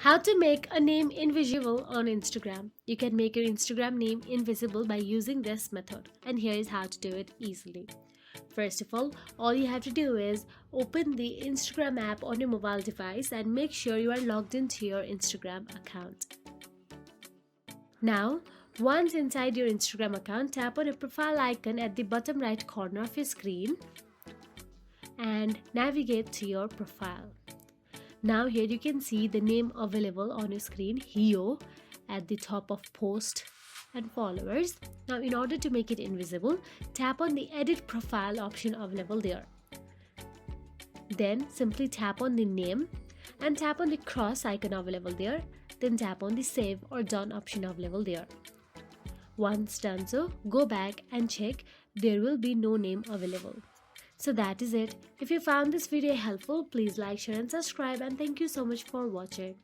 How to make a name invisible on Instagram. You can make your Instagram name invisible by using this method, and here is how to do it easily. First of all you have to do is open the Instagram app on your mobile device and make sure you are logged into your Instagram account. Now, once inside your Instagram account, tap on your profile icon at the bottom right corner of your screen and navigate to your profile. Now here you can see the name available on your screen here at the top of post and followers. Now in order to make it invisible, tap on the edit profile option available there. Then simply tap on the name and tap on the cross icon available there. Then tap on the save or done option available there. Once done so, go back and check, there will be no name available. So that is it. If you found this video helpful, please like, share and subscribe, and thank you so much for watching.